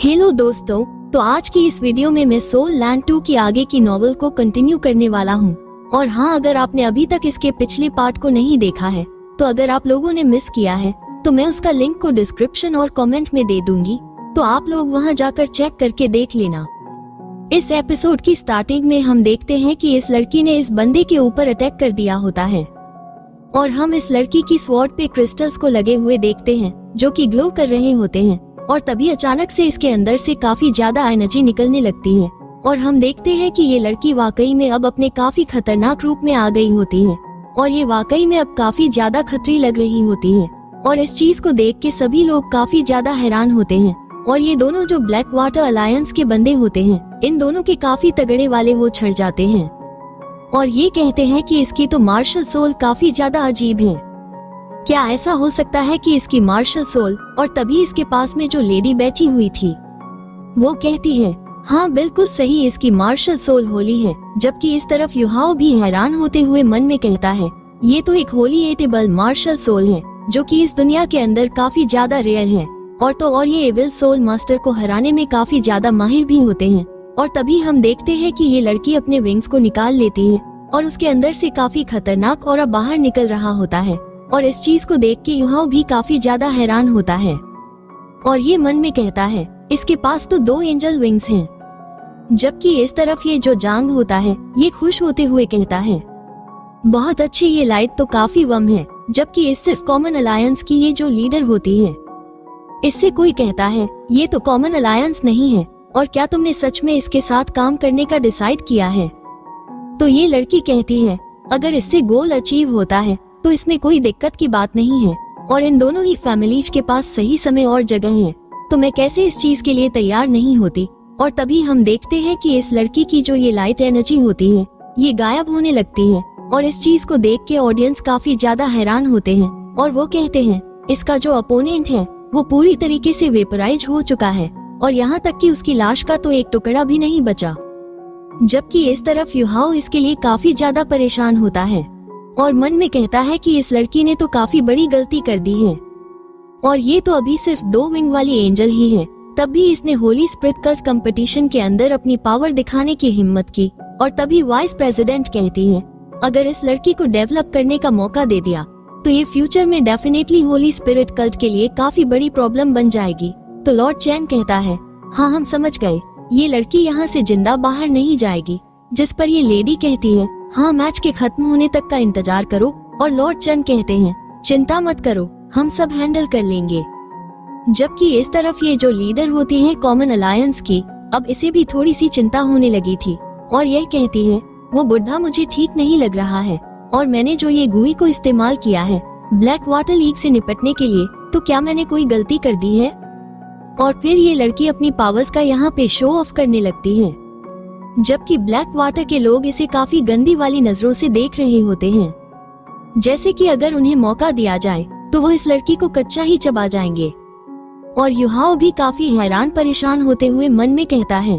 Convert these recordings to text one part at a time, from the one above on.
Hello दोस्तों, तो आज की इस वीडियो में मैं सोल लैंड 2 की आगे की नॉवल को कंटिन्यू करने वाला हूँ। और हाँ, अगर आपने अभी तक इसके पिछले पार्ट को नहीं देखा है तो अगर आप लोगों ने मिस किया है तो मैं उसका लिंक को डिस्क्रिप्शन और कमेंट में दे दूंगी, तो आप लोग वहाँ जाकर चेक करके देख लेना। इस एपिसोड की स्टार्टिंग में हम देखते हैं कि इस लड़की ने इस बंदे के ऊपर अटैक कर दिया होता है और हम इस लड़की की स्वॉर्ड पे क्रिस्टल्स को लगे हुए देखते हैं जो कि ग्लो कर रहे होते हैं। और तभी अचानक से इसके अंदर से काफी ज्यादा एनर्जी निकलने लगती है और हम देखते हैं कि ये लड़की वाकई में अब अपने काफी खतरनाक रूप में आ गई होती है और ये वाकई में अब काफी ज्यादा खतरी लग रही होती है। और इस चीज को देख के सभी लोग काफी ज्यादा हैरान होते हैं। और ये दोनों जो ब्लैक वाटर अलायंस के बंदे होते हैं, इन दोनों के काफी तगड़े वाले वो छड़ जाते हैं और ये कहते हैं कि इसकी तो मार्शल सोल काफी ज्यादा अजीब है। क्या ऐसा हो सकता है कि इसकी मार्शल सोल? और तभी इसके पास में जो लेडी बैठी हुई थी वो कहती है, हाँ बिल्कुल सही, इसकी मार्शल सोल होली है। जबकि इस तरफ युहाओ भी हैरान होते हुए मन में कहता है, ये तो एक होली एटेबल मार्शल सोल है जो कि इस दुनिया के अंदर काफी ज्यादा रेयर है। और ये एविल सोल मास्टर को हराने में काफी ज्यादा माहिर भी होते हैं। और तभी हम देखते हैं कि ये लड़की अपने विंग्स को निकाल लेती है और उसके अंदर से काफी खतरनाक और बाहर निकल रहा होता है। और इस चीज को देख के युहाओ भी काफी ज्यादा हैरान होता है और ये मन में कहता है, इसके पास तो 2 एंजल विंग्स हैं। जबकि इस तरफ ये जो जांग होता है ये खुश होते हुए कहता है, बहुत अच्छी, ये लाइट तो काफी वम है। जबकि इस सिर्फ कॉमन अलायंस की ये जो लीडर होती है, इससे कोई कहता है, ये तो कॉमन अलायंस नहीं है। और क्या तुमने सच में इसके साथ काम करने का डिसाइड किया है? तो ये लड़की कहती है, अगर इससे गोल अचीव होता है तो इसमें कोई दिक्कत की बात नहीं है और इन दोनों ही फैमिलीज के पास सही समय और जगह है, तो मैं कैसे इस चीज के लिए तैयार नहीं होती। और तभी हम देखते हैं कि इस लड़की की जो ये लाइट एनर्जी होती है ये गायब होने लगती है और इस चीज को देख के ऑडियंस काफी ज्यादा हैरान होते हैं और वो कहते हैं, इसका जो अपोनेंट है वो पूरी तरीके से वेपराइज हो चुका है और यहाँ तक कि उसकी लाश का तो एक टुकड़ा भी नहीं बचा। जबकि इस तरफ युहाओ इसके लिए काफी ज्यादा परेशान होता है और मन में कहता है कि इस लड़की ने तो काफी बड़ी गलती कर दी है और ये तो अभी सिर्फ 2 विंग वाली एंजल ही है। तब भी इसने होली स्पिरिट कल्ट कंपटीशन के अंदर अपनी पावर दिखाने की हिम्मत की। और तभी वाइस प्रेसिडेंट कहती है, अगर इस लड़की को डेवलप करने का मौका दे दिया तो ये फ्यूचर में डेफिनेटली होली स्पिरिट कल्ट के लिए काफी बड़ी प्रॉब्लम बन जाएगी। तो लॉर्ड चैन कहता है, हाँ हम समझ गए, ये लड़की यहाँ से जिंदा बाहर नहीं जाएगी। जिस पर ये लेडी कहती है, हाँ मैच के खत्म होने तक का इंतजार करो। और लॉर्ड चन कहते हैं, चिंता मत करो, हम सब हैंडल कर लेंगे। जबकि इस तरफ ये जो लीडर होती है कॉमन अलायंस की, अब इसे भी थोड़ी सी चिंता होने लगी थी और यह कहती है, वो बुढ़ा मुझे ठीक नहीं लग रहा है और मैंने जो ये गुई को इस्तेमाल किया है ब्लैक वाटर लीग से निपटने के लिए, तो क्या मैंने कोई गलती कर दी है? और फिर ये लड़की अपनी पावर्स का यहाँ पे शो ऑफ करने लगती है। जबकि ब्लैक वाटर के लोग इसे काफी गंदी वाली नजरों से देख रहे होते हैं, जैसे कि अगर उन्हें मौका दिया जाए तो वो इस लड़की को कच्चा ही चबा जाएंगे। और युहाओ भी काफी हैरान परेशान होते हुए मन में कहता है,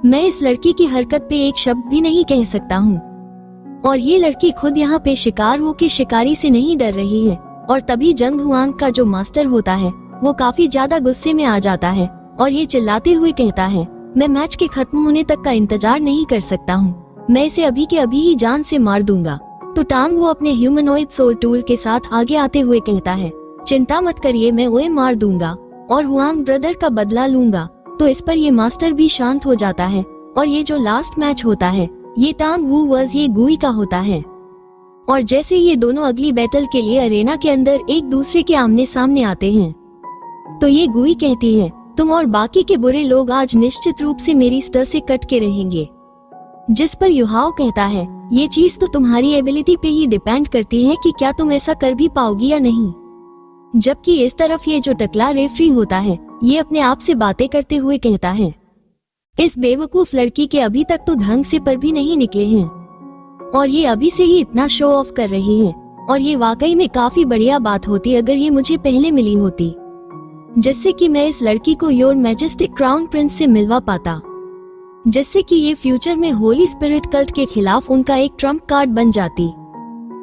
मैं इस लड़की की हरकत पे एक शब्द भी नहीं कह सकता हूँ। और ये लड़की खुद यहाँ पे शिकार हो के शिकारी से नहीं डर रही है। और तभी जंग हुआंग का जो मास्टर होता है वो काफी ज्यादा गुस्से में आ जाता है और ये चिल्लाते हुए कहता है, मैं मैच के खत्म होने तक का इंतजार नहीं कर सकता हूँ, मैं इसे अभी के अभी ही जान से मार दूंगा। तो टांग वो अपने ह्यूमनॉइड सोल टूल के साथ आगे आते हुए कहता है, चिंता मत करिए, मैं उन्हें मार दूंगा और हुआंग ब्रदर का बदला लूंगा। तो इस पर ये मास्टर भी शांत हो जाता है और ये जो लास्ट मैच होता है ये टांग वू वर्स ये गुई का होता है। और जैसे ये दोनों अगली बैटल के लिए अरेना के अंदर एक दूसरे के आमने सामने आते हैं तो ये गुई कहती है, तुम और बाकी के बुरे लोग आज निश्चित रूप से मेरी स्टर से कट के रहेंगे। जिस पर युहाओ कहता है, ये चीज तो तुम्हारी एबिलिटी पे ही डिपेंड करती है कि क्या तुम ऐसा कर भी पाओगी या नहीं। जबकि इस तरफ ये जो टकला रेफरी होता है ये अपने आप से बातें करते हुए कहता है, इस बेवकूफ लड़की के अभी तक तो ढंग से पर भी नहीं निकले हैं और ये अभी से ही इतना शो ऑफ कर रही है। और ये वाकई में काफी बढ़िया बात होती अगर ये मुझे पहले मिली होती, जिससे कि मैं इस लड़की को योर मैजेस्टिक क्राउन प्रिंस से मिलवा पाता, जिससे कि ये फ्यूचर में होली स्पिरिट कल्ट के खिलाफ उनका एक ट्रम्प कार्ड बन जाती।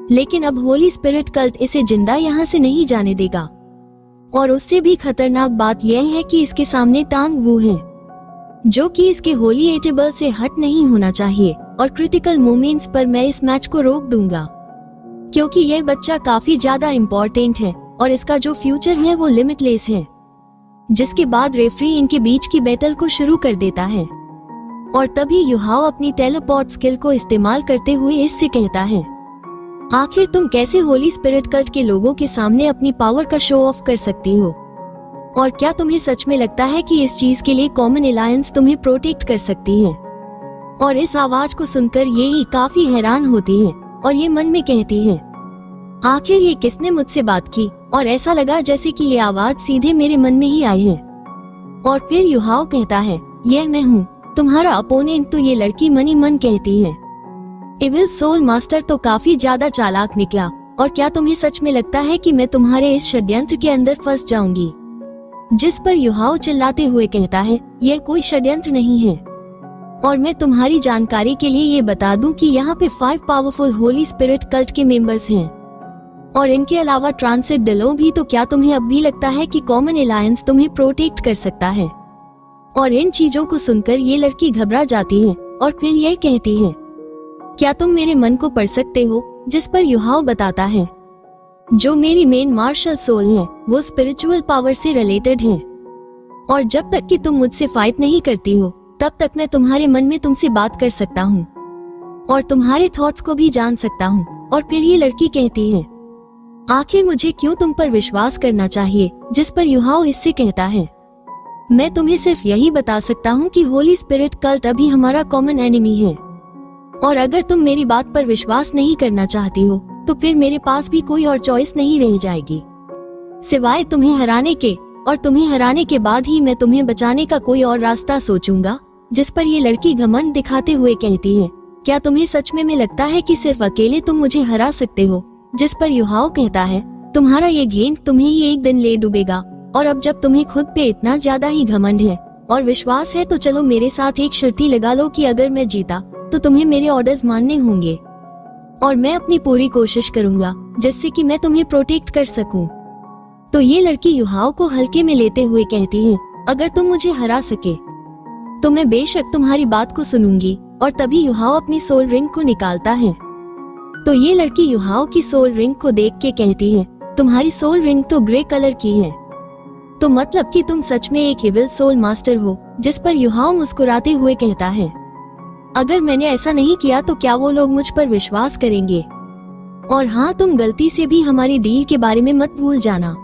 लेकिन अब होली स्पिरिट कल्ट इसे जिंदा यहाँ से नहीं जाने देगा और उससे भी खतरनाक बात यह है कि इसके सामने टांग वू है, जो कि इसके होली एटेबल से हट नहीं होना चाहिए। और क्रिटिकल मोमेंट्स पर मैं इस मैच को रोक दूंगा, क्योंकि यह बच्चा काफी ज्यादा इम्पोर्टेंट है और इसका जो फ्यूचर है वो लिमिटलेस है। जिसके बाद रेफरी इनके बीच की बैटल को शुरू कर देता है और तभी युहाओ अपनी टेलीपोर्ट स्किल को इस्तेमाल करते हुए इससे कहता है, आखिर तुम कैसे होली स्पिरिट कल्ट के लोगों के सामने अपनी पावर का शो ऑफ कर सकती हो? और क्या तुम्हें सच में लगता है कि इस चीज के लिए कॉमन अलायंस तुम्हें प्रोटेक्ट कर सकती है? और इस आवाज को सुनकर ये काफी हैरान होती है और ये मन में कहती है, आखिर ये किसने मुझसे बात की? और ऐसा लगा जैसे कि ये आवाज सीधे मेरे मन में ही आई है। और फिर युहाओ कहता है, यह मैं हूँ, तुम्हारा अपोनेंट। तो ये लड़की मनी मन कहती है, इविल सोल मास्टर तो काफी ज्यादा चालाक निकला। और क्या तुम्हें सच में लगता है कि मैं तुम्हारे इस षड्यंत्र के अंदर फंस जाऊंगी? जिस पर युहाओ चिल्लाते हुए कहता है, यह कोई षड्यंत्र नहीं है। और मैं तुम्हारी जानकारी के लिए ये बता दूं कि यहाँ पे 5 पावरफुल होली स्पिरिट कल्ट के मेंबर्स हैं और इनके अलावा ट्रांसिट डिलो भी। तो क्या तुम्हें अब भी लगता है कि कॉमन अलायंस तुम्हें प्रोटेक्ट कर सकता है? और इन चीजों को सुनकर ये लड़की घबरा जाती है और फिर यह कहती है, क्या तुम मेरे मन को पढ़ सकते हो? जिस पर युहाओ बताता है, जो मेरी मेन मार्शल सोल है वो स्पिरिचुअल पावर से रिलेटेड है और जब तक कि तुम मुझसे फाइट नहीं करती हो तब तक मैं तुम्हारे मन में तुमसे बात कर सकता हूँ और तुम्हारे थॉट्स को भी जान सकता हूँ। और फिर ये लड़की कहती है, आखिर मुझे क्यों तुम पर विश्वास करना चाहिए? जिस पर युहाओ इससे कहता है, मैं तुम्हें सिर्फ यही बता सकता हूँ कि होली स्पिरिट कल्ट अभी हमारा कॉमन एनिमी है और अगर तुम मेरी बात पर विश्वास नहीं करना चाहती हो तो फिर मेरे पास भी कोई और चॉइस नहीं रह जाएगी सिवाय तुम्हें हराने के, और तुम्हें हराने के बाद ही मैं तुम्हें बचाने का कोई और रास्ता सोचूंगा। जिस पर ये लड़की घमंड दिखाते हुए कहती है, क्या तुम्हें सच में लगता है कि सिर्फ अकेले तुम मुझे हरा सकते हो? जिस पर युहाओ कहता है, तुम्हारा ये गेंद तुम्हें ही एक दिन ले डूबेगा और अब जब तुम्हें खुद पे इतना ज्यादा ही घमंड है और विश्वास है तो चलो मेरे साथ एक शर्ती लगा लो कि अगर मैं जीता तो तुम्हें मेरे ऑर्डर्स मानने होंगे और मैं अपनी पूरी कोशिश करूंगा जिससे कि मैं तुम्हें प्रोटेक्ट कर सकूं। तो ये लड़की युहाओ को हल्के में लेते हुए कहती है, अगर तुम मुझे हरा सके तो मैं बेशक तुम्हारी बात को सुनूंगी। और तभी युहाओ अपनी सोल रिंग को निकालता है। तो ये लड़की युहाओ की सोल रिंग को देख के कहती है, तुम्हारी सोल रिंग तो ग्रे कलर की है, तो मतलब कि तुम सच में एक इविल सोल मास्टर हो। जिस पर युहाओ मुस्कुराते हुए कहता है, अगर मैंने ऐसा नहीं किया तो क्या वो लोग मुझ पर विश्वास करेंगे? और हाँ, तुम गलती से भी हमारी डील के बारे में मत भूल जाना।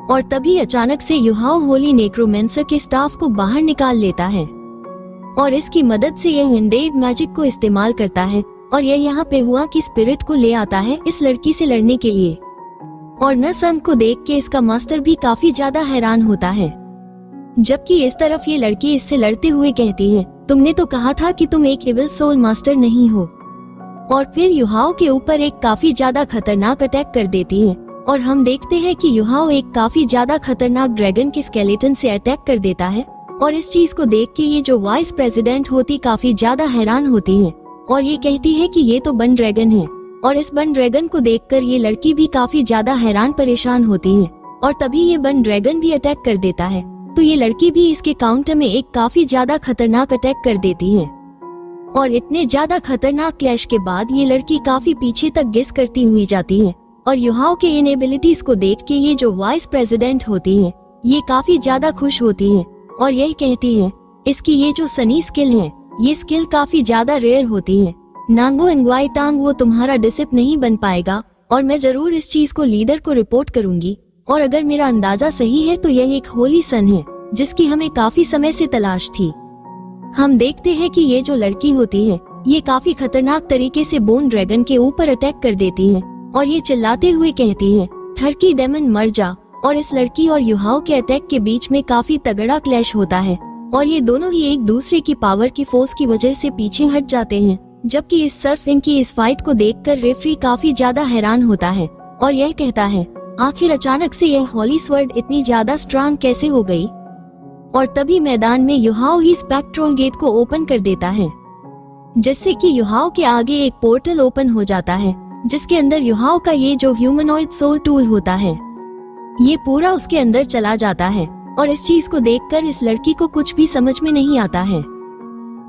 और तभी अचानक से युहाओ होली नेक्रोमेंसर के स्टाफ को बाहर निकाल लेता है और इसकी मदद से यह अनडेड मैजिक को इस्तेमाल करता है और यह यहाँ पे हुआ कि स्पिरिट को ले आता है इस लड़की से लड़ने के लिए। और नसंग को देख के इसका मास्टर भी काफी ज्यादा हैरान होता है, जबकि इस तरफ ये लड़की इससे लड़ते हुए कहती है, तुमने तो कहा था कि तुम एक इविल सोल मास्टर नहीं हो। और फिर युहाओ के ऊपर एक काफी ज्यादा खतरनाक अटैक कर देती है और हम देखते हैं कि युहाओ एक काफी ज्यादा खतरनाक ड्रैगन के स्केलेटन से अटैक कर देता है। और इस चीज को देख के ये जो वाइस प्रेसिडेंट होती काफी ज्यादा हैरान होती है और ये कहती है कि ये तो बन ड्रैगन है। और इस बन ड्रैगन को देखकर ये लड़की भी काफी ज्यादा हैरान परेशान होती है और तभी ये बन ड्रैगन भी अटैक कर देता है। तो ये लड़की भी इसके काउंटर में एक काफी ज्यादा खतरनाक अटैक कर देती है और इतने ज्यादा खतरनाक क्लैश के बाद ये लड़की काफी पीछे तक गेस करती हुई जाती है। और युहाओ के इन एबिलिटीज को देख के ये जो वाइस प्रेसिडेंट होती है ये काफी ज्यादा खुश होती है और यह कहती है, इसकी ये जो सनी स्किल है ये स्किल काफी ज्यादा रेयर होती है। नांगो एंग्वाई टांग वो तुम्हारा डिसिप नहीं बन पाएगा और मैं जरूर इस चीज को लीडर को रिपोर्ट करूंगी। और अगर मेरा अंदाजा सही है तो यह एक होली सन है जिसकी हमें काफी समय से तलाश थी। हम देखते हैं कि ये जो लड़की होती है ये काफी खतरनाक तरीके से बोन ड्रैगन के ऊपर अटैक कर देती है और ये चिल्लाते हुए कहती है, थर्की डेमन मर जा। और इस लड़की और युहाओ के अटैक के बीच में काफी तगड़ा क्लैश होता है और ये दोनों ही एक दूसरे की पावर की फोर्स की वजह से पीछे हट जाते हैं। जबकि इस सर्फिंग की इस फाइट को देखकर रेफरी काफी ज्यादा हैरान होता है और यह कहता है, आखिर अचानक से यह होली स्वर्ड इतनी ज्यादा स्ट्रांग कैसे हो गई? और तभी मैदान में युहाओ ही स्पेक्ट्रल गेट को ओपन कर देता है जिससे कि युहाओ के आगे एक पोर्टल ओपन हो जाता है जिसके अंदर युहाओ का ये जो ह्यूमनॉइड सोल टूल होता है ये पूरा उसके अंदर चला जाता है और इस चीज को देखकर इस लड़की को कुछ भी समझ में नहीं आता है।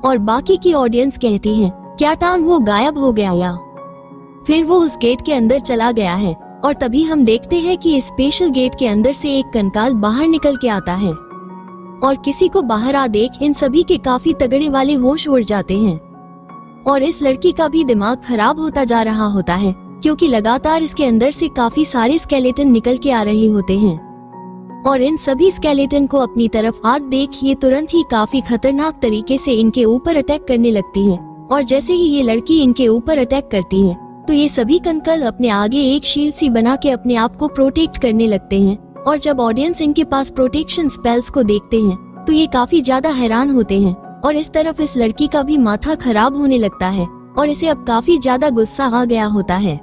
और बाकी की ऑडियंस कहती है क्या टांग वो गायब हो गया या फिर वो उस गेट के अंदर चला गया है। और तभी हम देखते हैं कि इस स्पेशल गेट के अंदर से एक कंकाल बाहर निकल के आता है और किसी को बाहर आ देख इन सभी के काफी तगड़े वाले होश उड़ जाते हैं। और इस लड़की का भी दिमाग खराब होता जा रहा होता है क्योंकि लगातार इसके अंदर से काफी सारे स्केलेटन निकल के आ रहे होते हैं। और इन सभी स्केलेटन को अपनी तरफ आग देख ये तुरंत ही काफी खतरनाक तरीके से इनके ऊपर अटैक करने लगती है। और जैसे ही ये लड़की इनके ऊपर अटैक करती है तो ये सभी कंकाल अपने आगे एक शील्ड सी बना के अपने आप को प्रोटेक्ट करने लगते हैं। और जब ऑडियंस इनके पास प्रोटेक्शन स्पेल्स को देखते हैं तो ये काफी ज्यादा हैरान होते हैं। और इस तरफ इस लड़की का भी माथा खराब होने लगता है और इसे अब काफी ज्यादा गुस्सा आ गया होता है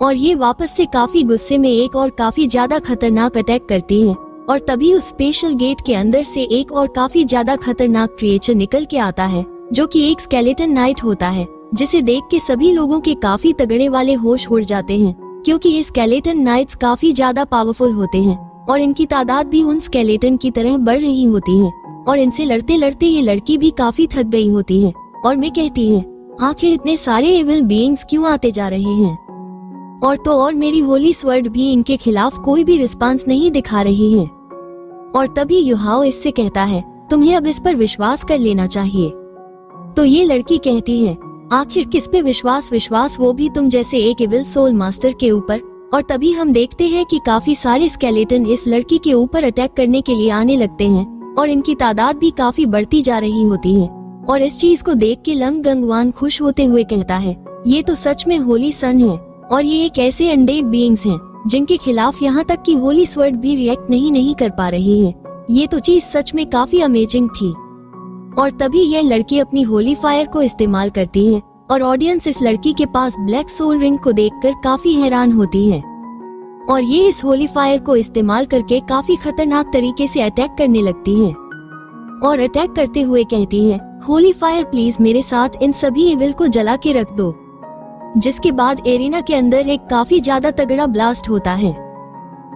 और ये वापस से काफी गुस्से में एक और काफी ज्यादा खतरनाक अटैक करती है। और तभी उस स्पेशल गेट के अंदर से एक और काफी ज्यादा खतरनाक क्रिएचर निकल के आता है जो कि एक स्केलेटन नाइट होता है, जिसे देख के सभी लोगों के काफी तगड़े वाले होश उड़ जाते हैं क्योंकि ये स्केलेटन नाइट्स काफी ज्यादा पावरफुल होते हैं और इनकी तादाद भी उन स्केलेटन की तरह बढ़ रही होती है। और इनसे लड़ते लड़ते ये लड़की भी काफी थक गई होती है और मैं कहती है आखिर इतने सारे एविल बीइंग्स क्यों आते जा रहे हैं। और तो और मेरी होली स्वर्ड भी इनके खिलाफ कोई भी रिस्पांस नहीं दिखा रही है। और तभी युहाओ इससे कहता है तुम्हें अब इस पर विश्वास कर लेना चाहिए। तो ये लड़की कहती है आखिर किस पे विश्वास, वो भी तुम जैसे एक एविल सोल मास्टर के ऊपर। और तभी हम देखते हैं कि काफी सारे स्केलेटन इस लड़की के ऊपर अटैक करने के लिए आने लगते हैं और इनकी तादाद भी काफी बढ़ती जा रही होती है। और इस चीज को देख के लंग गंगवान खुश होते हुए कहता है ये तो सच में होली सन है और ये एक ऐसे अनडेड बीइंग्स हैं जिनके खिलाफ यहाँ तक कि होली स्वर्ड भी रिएक्ट नहीं कर पा रही है। ये तो चीज सच में काफी अमेजिंग थी। और तभी यह लड़की अपनी होली फायर को इस्तेमाल करती है और ऑडियंस इस लड़की के पास ब्लैक सोल रिंग को देखकर काफी हैरान होती है और ये इस होली फायर को इस्तेमाल करके काफी खतरनाक तरीके से अटैक करने लगती है और अटैक करते हुए कहती है होली फायर प्लीज मेरे साथ इन सभी एविल को जला के रख दो। जिसके बाद एरिना के अंदर एक काफी ज्यादा तगड़ा ब्लास्ट होता है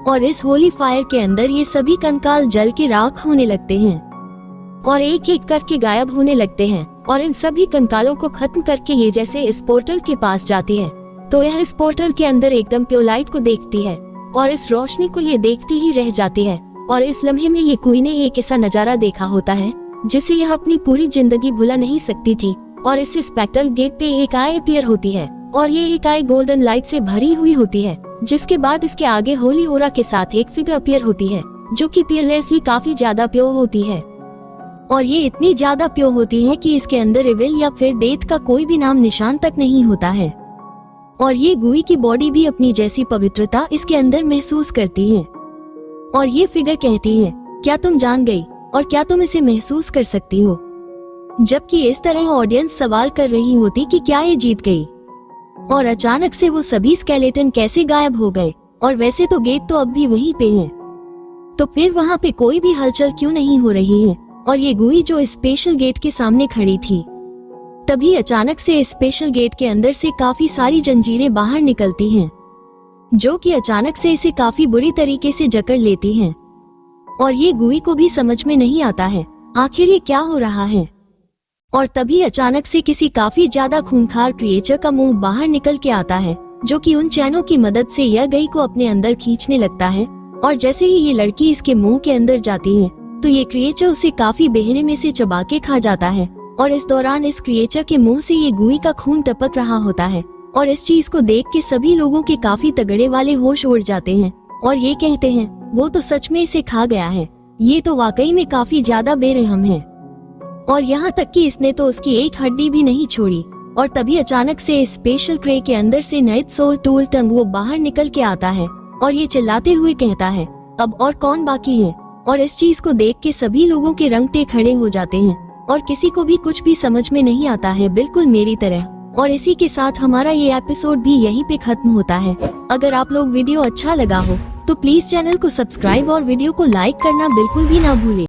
और इस होली फायर के अंदर ये सभी कंकाल जल के राख होने लगते हैं और एक एक करके गायब होने लगते हैं। और इन सभी कंकालों को खत्म करके ये जैसे इस पोर्टल के पास जाती है तो यह इस पोर्टल के अंदर एकदम प्योर लाइट को देखती है और इस रोशनी को ये देखती ही रह जाती है। और इस लम्हे में ये कोई ने एक ऐसा नजारा देखा होता है जिसे यह अपनी पूरी जिंदगी भुला नहीं सकती थी। और इस स्पेक्ट्रल गेट पे एक आई अपीयर होती है और ये एक आई गोल्डन लाइट से भरी हुई होती है। जिसके बाद इसके आगे होली ओरा के साथ एक फिगर अपीयर होती है जो कि पियरलेसली काफी ज्यादा प्योर होती है और ये इतनी ज्यादा प्योर होती है कि इसके अंदर एविल या फिर डेथ का कोई भी नाम निशान तक नहीं होता है। और ये गुई की बॉडी भी अपनी जैसी पवित्रता इसके अंदर महसूस करती है। और ये फिगर कहती है क्या तुम जान गई और क्या तुम इसे महसूस कर सकती हो। जबकि इस तरह ऑडियंस सवाल कर रही होती कि क्या ये जीत गई और अचानक से वो सभी स्केलेटन कैसे गायब हो गए। और वैसे तो गेट तो अब भी वहीं पे है तो फिर वहाँ पे कोई भी हलचल क्यों नहीं हो रही है। और ये गुई जो इस स्पेशल गेट के सामने खड़ी थी तभी अचानक से इस स्पेशल गेट के अंदर से काफी सारी जंजीरें बाहर निकलती हैं जो कि अचानक से इसे काफी बुरी तरीके से जकड़ लेती हैं। और ये गुई को भी समझ में नहीं आता है आखिर ये क्या हो रहा है। और तभी अचानक से किसी काफी ज्यादा खूंखार क्रिएचर का मुंह बाहर निकल के आता है जो कि उन चैनों की मदद से यह गई को अपने अंदर खींचने लगता है। और जैसे ही ये लड़की इसके मुंह के अंदर जाती है तो ये क्रिएचर उसे काफी बेहने में से चबा के खा जाता है। और इस दौरान इस क्रिएचर के मुंह से ये गुई का खून टपक रहा होता है और इस चीज को देख के सभी लोगों के काफी तगड़े वाले होश उड़ जाते हैं और ये कहते हैं वो तो सच में इसे खा गया है, ये तो वाकई में काफी ज्यादा बेरहम है। और यहाँ तक कि इसने तो उसकी एक हड्डी भी नहीं छोड़ी। और तभी अचानक से इस स्पेशल क्रे के अंदर से नाइट सोल टूल टंग वो बाहर निकल के आता है और ये चिल्लाते हुए कहता है अब और कौन बाकी है। और इस चीज को देख के सभी लोगों के रंगटे खड़े हो जाते हैं और किसी को भी कुछ भी समझ में नहीं आता है, बिल्कुल मेरी तरह। और इसी के साथ हमारा ये एपिसोड भी यहीं पे खत्म होता है। अगर आप लोग वीडियो अच्छा लगा हो तो प्लीज चैनल को सब्सक्राइब और वीडियो को लाइक करना बिल्कुल भी ना भूलें।